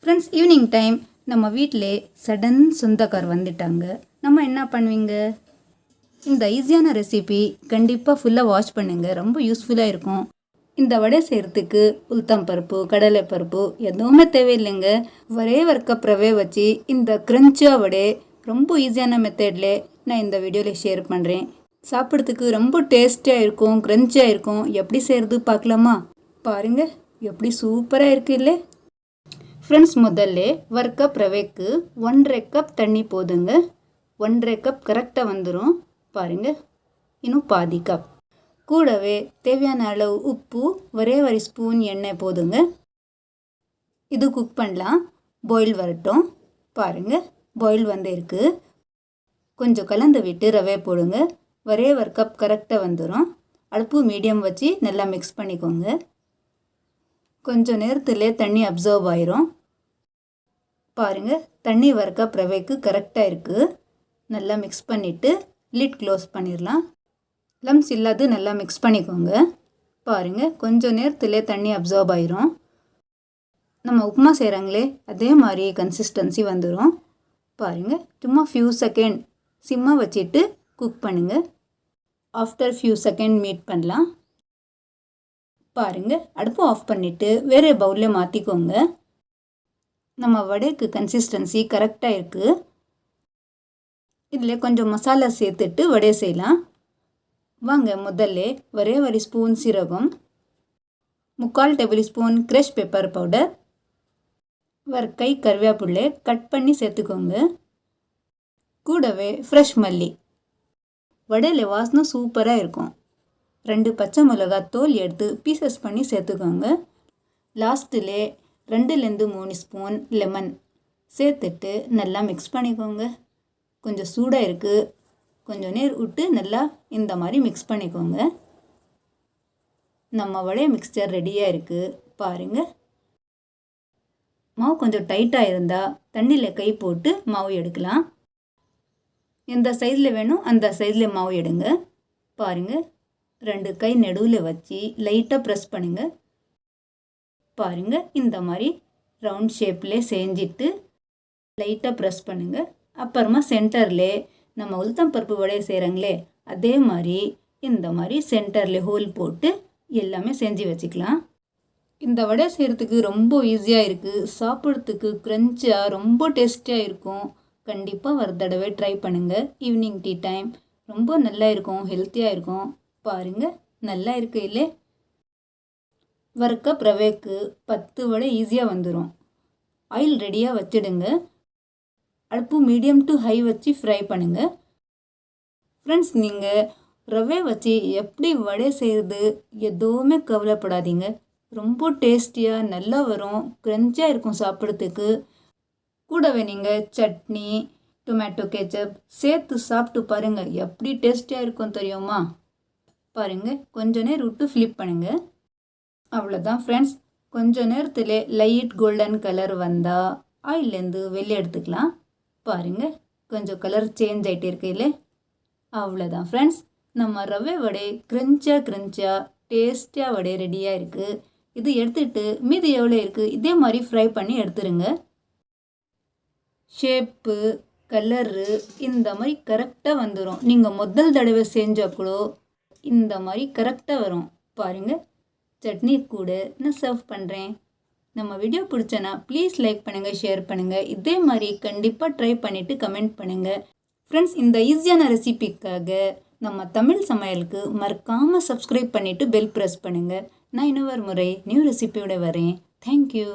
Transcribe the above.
Friends, evening time நம்ம வீட்டிலே sudden சொந்தக்கார் வந்துட்டாங்க. நம்ம என்ன பண்ணுவீங்க? இந்த ஈஸியான ரெசிபி கண்டிப்பாக ஃபுல்லாக வாட்ச் பண்ணுங்கள். ரொம்ப யூஸ்ஃபுல்லாக இருக்கும். இந்த வடை செய்கிறதுக்கு உளுத்தம் பருப்பு, கடலை பருப்பு எதுவுமே தேவையில்லைங்க. ஒரே ஒரு கப் ரவை வச்சு இந்த கிரன்ச்சியாக வடை ரொம்ப ஈஸியான மெத்தட்லே நான் இந்த வீடியோவில் ஷேர் பண்ணுறேன். சாப்பிட்றதுக்கு ரொம்ப டேஸ்டியாக இருக்கும், கிரன்ச்சியாக இருக்கும். எப்படி செய்கிறது பார்க்கலாமா? பாருங்கள், எப்படி சூப்பராக இருக்குது இல்லை? ஃப்ரெண்ட்ஸ், முதல்ல ஒரு கப் ரவைக்கு 1.5 கப் தண்ணி போதுங்க. 1.5 கப் கரெக்டாக வந்துடும். பாருங்கள், இன்னும் பாதி கப். கூடவே தேவையான அளவு உப்பு, ஒரே ஒரு ஸ்பூன் எண்ணெய் போதுங்க. இது குக் பண்ணலாம். பாயில் வரட்டும். பாருங்கள், பாயில் வந்து இருக்குது. கொஞ்சம் கலந்து விட்டு ரவை போடுங்க. ஒரே ஒரு கப் கரெக்டாக வந்துடும். அடுப்பு மீடியம் வச்சு நல்லா மிக்ஸ் பண்ணிக்கோங்க. கொஞ்சம் நேரத்தில் தண்ணி அப்சர்வ் ஆயிரும். பாருங்கள், தண்ணி ஒரு கப் ரவைக்கு கரெக்டாக இருக்குது. நல்லா மிக்ஸ் பண்ணிவிட்டு லிட் க்ளோஸ் பண்ணிடலாம். லம்ஸ் இல்லாது நல்லா மிக்ஸ் பண்ணிக்கோங்க. பாருங்கள், கொஞ்சம் நேரத்தில் தண்ணி அப்சர்வ் ஆயிரும். நம்ம உப்புமா செய்கிறாங்களே அதே மாதிரி கன்சிஸ்டன்சி வந்துடும். பாருங்கள், சும்மா ஃபியூ செகண்ட் சிம்மாக வச்சுட்டு குக் பண்ணுங்கள். ஆஃப்டர் ஃபியூ செகண்ட் மீட் பண்ணலாம். பாருங்கள், அடுப்பு ஆஃப் பண்ணிவிட்டு வேறு பவுலில் மாற்றிக்கோங்க. நம்ம வடைக்கு கன்சிஸ்டன்சி கரெக்டாக இருக்குது. இதில் கொஞ்சம் மசாலா சேர்த்துட்டு வடை செய்யலாம். வாங்க, முதல்ல ஒரே ஒரு ஸ்பூன் சீரகம், 3/4 table spoon crush pepper powder, ஒரு கை கருவேப்பிலை கட் பண்ணி சேர்த்துக்கோங்க. கூடவே ஃப்ரெஷ் மல்லி. வடையில் வாசனை சூப்பராக இருக்கும். 2 பச்சை மிளகாய் தோல் எடுத்து பீசஸ் பண்ணி சேர்த்துக்கோங்க. லாஸ்ட்டில் 2லேருந்து 3 ஸ்பூன் லெமன் சேர்த்துட்டு நல்லா மிக்ஸ் பண்ணிக்கோங்க. கொஞ்சம் சூடாக இருக்குது. கொஞ்சம் நேரம் விட்டு நல்லா இந்த மாதிரி மிக்ஸ் பண்ணிக்கோங்க. நம்ம வடை மிக்ஸ்சர் ரெடியாக இருக்குது. பாருங்கள், மாவு கொஞ்சம் டைட்டாக இருந்தால் தண்ணியில் கை போட்டு மாவு எடுக்கலாம். எந்த சைஸில் வேணும் அந்த சைஸில் மாவு எடுங்க. பாருங்கள், 2 கை நடுவில் வச்சு லைட்டாக ப்ரெஸ் பண்ணுங்கள். பாருங்கள், இந்த மாதிரி ரவுண்ட் ஷேப்பில் செஞ்சுட்டு லைட்டாக ப்ரெஸ் பண்ணுங்கள். அப்புறமா சென்டரில் நம்ம உளுத்தம் பருப்பு வடை செய்கிறாங்களே அதே மாதிரி இந்த மாதிரி சென்டரில் ஹோல் போட்டு எல்லாமே செஞ்சு வச்சுக்கலாம். இந்த வடை செய்கிறதுக்கு ரொம்ப ஈஸியாக இருக்குது. சாப்பிட்றதுக்கு க்ரன்ச்சியாக ரொம்ப டேஸ்டியாக இருக்கும். கண்டிப்பாக ஒரு தடவை ட்ரை பண்ணுங்கள். ஈவினிங் டீ டைம் ரொம்ப நல்லா இருக்கும், ஹெல்த்தியாக இருக்கும். பாருங்கள், நல்லா இருக்குது இல்லை? ஒரு கப் ரவைக்கு 10 வடை ஈஸியாக வந்துடும். ஆயில் ரெடியாக வச்சிடுங்க. அடுப்பு மீடியம் டு ஹை வச்சு ஃப்ரை பண்ணுங்கள். ஃப்ரெண்ட்ஸ், நீங்கள் ரவை வச்சு எப்படி வடை செய்கிறது எதுவுமே கவலைப்படாதீங்க. ரொம்ப டேஸ்டியாக நல்லா வரும், க்ரன்ச்சியாக இருக்கும் சாப்பிட்றதுக்கு. கூடவே நீங்கள் சட்னி, டொமேட்டோ கெச்சப் சேர்த்து சாப்பிட்டு பாருங்கள், எப்படி டேஸ்டியாக இருக்கும் தெரியுமா? பாருங்கள், கொஞ்ச நேரம் விட்டு ஃப்ளிப் பண்ணுங்கள். அவ்வளோதான் ஃப்ரெண்ட்ஸ். கொஞ்சம் நேரத்தில் லைட் கோல்டன் கலர் வந்தால் ஆயிலேருந்து வெளியே எடுத்துக்கலாம். பாருங்கள், கொஞ்சம் கலர் சேஞ்ச் ஆகிட்டே இருக்கு இல்லை? அவ்வளோதான் ஃப்ரெண்ட்ஸ், நம்ம ரவை வடை க்ரன்ச்சியாக டேஸ்டியாக வடை ரெடியாக இருக்குது. இது எடுத்துகிட்டு மீதி எவ்வளோ இருக்குது இதே மாதிரி ஃப்ரை பண்ணி எடுத்துருங்க. ஷேப்பு, கலரு இந்த மாதிரி கரெக்டாக வந்துடும். நீங்கள் முதல் தடவை செஞ்சால் கூட இந்த மாதிரி கரெக்டாக வரும். பாருங்கள், சட்னி கூட நான் சர்வ் பண்ணுறேன். நம்ம வீடியோ பிடிச்சனா ப்ளீஸ் லைக் பண்ணுங்கள், ஷேர் பண்ணுங்கள். இதே மாதிரி கண்டிப்பாக ட்ரை பண்ணிவிட்டு கமெண்ட் பண்ணுங்கள். ஃப்ரெண்ட்ஸ், இந்த ஈஸியான ரெசிபிக்காக நம்ம தமிழ் சமையலுக்கு மறக்காமல் சப்ஸ்கிரைப் பண்ணிவிட்டு பெல் ப்ரெஸ் பண்ணுங்கள். நான் இன்னொரு முறை நியூ ரெசிபியோட வரேன். தேங்க்யூ.